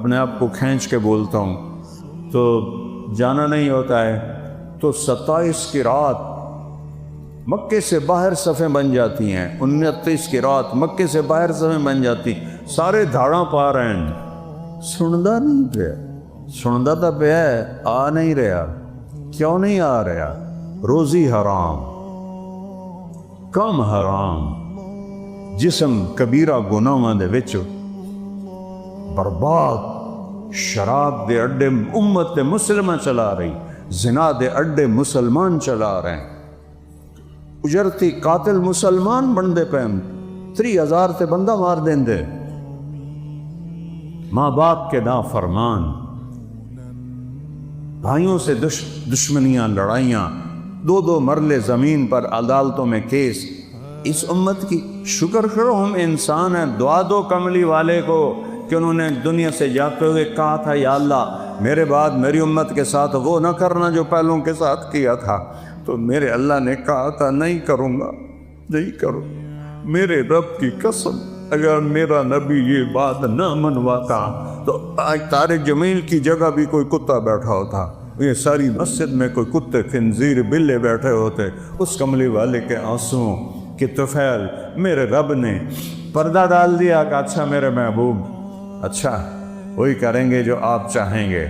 اپنے آپ کو کھینچ کے بولتا ہوں تو جانا نہیں ہوتا ہے، تو 27 کی رات مکے سے باہر صفیں بن جاتی ہیں، 29 کی رات مکے سے باہر صفیں بن جاتی، سارے دھاڑاں پا رہے ہیں، سندا نہیں پیا، سندا تو پیا ہے، آ نہیں رہا۔ کیوں نہیں آ رہا؟ روزی حرام، کم حرام، جسم کبیرہ گناہاں دے وچ برباد، شراب دے اڈے امت مسلمہ چلا رہی، زنا دے اڈے مسلمان چلا رہے ہیں، اجرتی قاتل مسلمان بندے پہ 30,000 تے بندہ مار دیں دے، ماں باپ کے نافرمان، بھائیوں سے دشمنیاں، لڑائیاں، 2 مرلے زمین پر عدالتوں میں کیس۔ اس امت کی شکر کرو ہم انسان ہیں، دعا دو کملی والے کو کہ انہوں نے دنیا سے جاتے ہوئے کہا تھا یا اللہ میرے بعد میری امت کے ساتھ وہ نہ کرنا جو پہلوں کے ساتھ کیا تھا، تو میرے اللہ نے کہا تھا نہیں کروں گا، نہیں کروں۔ میرے رب کی قسم اگر میرا نبی یہ بات نہ منواتا تو آج طارق جمیل کی جگہ بھی کوئی کتا بیٹھا ہوتا، یہ ساری مسجد میں کوئی کتے خنزیر بلے بیٹھے ہوتے۔ اس کملی والے کے آنسوں کی طفیل میرے رب نے پردہ ڈال دیا کہ اچھا میرے محبوب، اچھا وہی کریں گے جو آپ چاہیں گے۔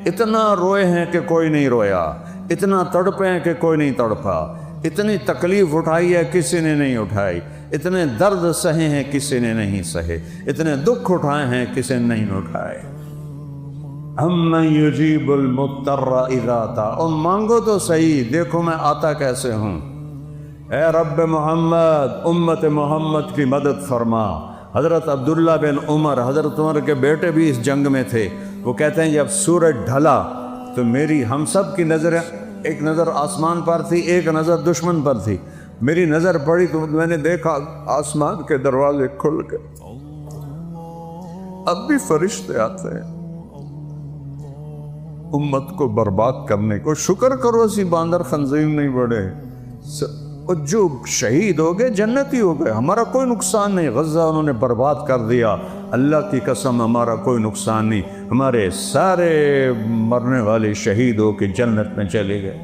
اتنا روئے ہیں کہ کوئی نہیں رویا، اتنا تڑپے ہیں کہ کوئی نہیں تڑپا، اتنی تکلیف اٹھائی ہے کسی نے نہیں اٹھائی، اتنے درد سہے ہیں کسی نے نہیں سہے، اتنے دکھ اٹھائے ہیں کسی نے نہیں اٹھائے۔ اَمَّن يُجِيبُ الْمُضْطَرَّ إِذَا دَعَاهُ، اور مانگو تو صحیح، دیکھو میں آتا کیسے ہوں۔ اے رب محمد، امت محمد کی مدد فرما۔ حضرت عبداللہ بن عمر، حضرت عمر کے بیٹے بھی اس جنگ میں تھے، وہ کہتے ہیں جب سورج ڈھلا تو میری ہم سب کی نظر، ایک نظر آسمان پر تھی، ایک نظر دشمن پر تھی، میری نظر پڑی تو میں نے دیکھا آسمان کے دروازے کھل گئے، اب بھی فرشتے آتے ہیں امت کو برباد کرنے کو۔ شکر کرو اسی باندر خنزیر نہیں بڑھے، جو شہید ہو گئے جنتی ہو گئے، ہمارا کوئی نقصان نہیں۔ غزہ انہوں نے برباد کر دیا، اللہ کی قسم ہمارا کوئی نقصان نہیں، ہمارے سارے مرنے والے شہید ہو کے جنت میں چلے گئے۔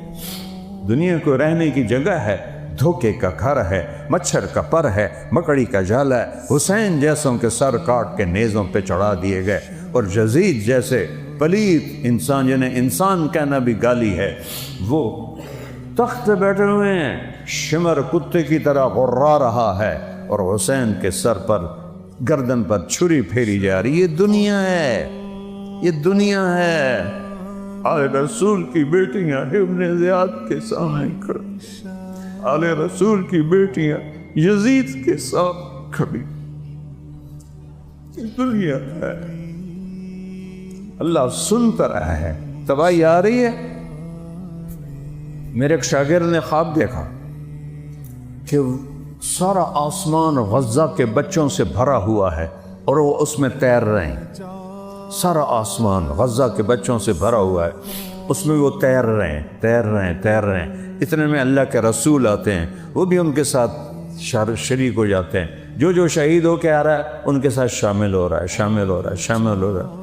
دنیا کو رہنے کی جگہ ہے، دھوکے کا گھر ہے، مچھر کا پر ہے، مکڑی کا جالا ہے۔ حسین جیسوں کے سر کاٹ کے نیزوں پہ چڑھا دیے گئے، اور یزید جیسے پلیت انسان جنہیں انسان کہنا بھی گالی ہے، وہ تخت پہ بیٹھے ہوئے ہیں، شمر کتے کی طرح غرا رہا ہے، اور حسین کے سر پر، گردن پر چھری پھیری جا رہی۔ یہ دنیا ہے، یہ دنیا ہے۔ آل رسول کی بیٹیاں ابن زیاد کے سامنے کھڑی، آل رسول کی بیٹیاں یزید کے سامنے کھڑی، یہ دنیا ہے۔ اللہ سنتا رہا ہے، تباہی آ رہی ہے۔ میرے ایک شاگرد نے خواب دیکھا کہ سارا آسمان غزہ کے بچوں سے بھرا ہوا ہے اور وہ اس میں تیر رہے ہیں، سارا آسمان غزہ کے بچوں سے بھرا ہوا ہے، اس میں وہ تیر رہے ہیں، تیر رہے ہیں، تیر رہے ہیں۔ اتنے میں اللہ کے رسول آتے ہیں، وہ بھی ان کے ساتھ شریک ہو جاتے ہیں، جو شہید ہو کے آ رہا ہے ان کے ساتھ شامل ہو رہا ہے، شامل ہو رہا ہے، شامل ہو رہا ہے۔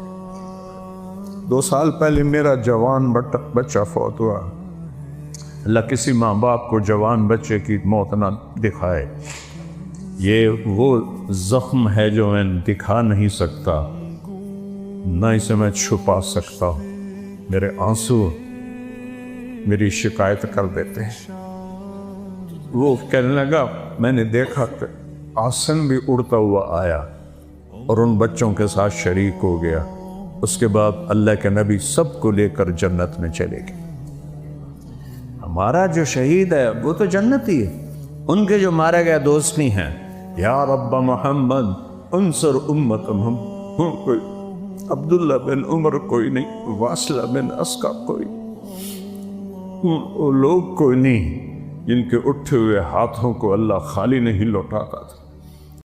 2 سال پہلے میرا جوان بچہ فوت ہوا۔ اللہ کسی ماں باپ کو جوان بچے کی موت نہ دکھائے، یہ وہ زخم ہے جو میں دکھا نہیں سکتا، نہ اسے میں چھپا سکتا ہوں۔ میرے آنسو میری شکایت کر دیتے ہیں۔ وہ کہنے لگا میں نے دیکھا کہ آسن بھی اڑتا ہوا آیا اور ان بچوں کے ساتھ شریک ہو گیا۔ اس کے بعد اللہ کے نبی سب کو لے کر جنت میں چلے گئے۔ ہمارا جو شہید ہے وہ تو جنتی ہے، ان کے جو مارے گئے دوست نہیں ہیں۔ یا رب محمد انصر امت محمد، کوئی عبداللہ بن عمر کوئی نہیں، واصلہ بن اسقع کوئی، وہ لوگ کوئی نہیں جن کے اٹھے ہوئے ہاتھوں کو اللہ خالی نہیں لوٹاتا تھا۔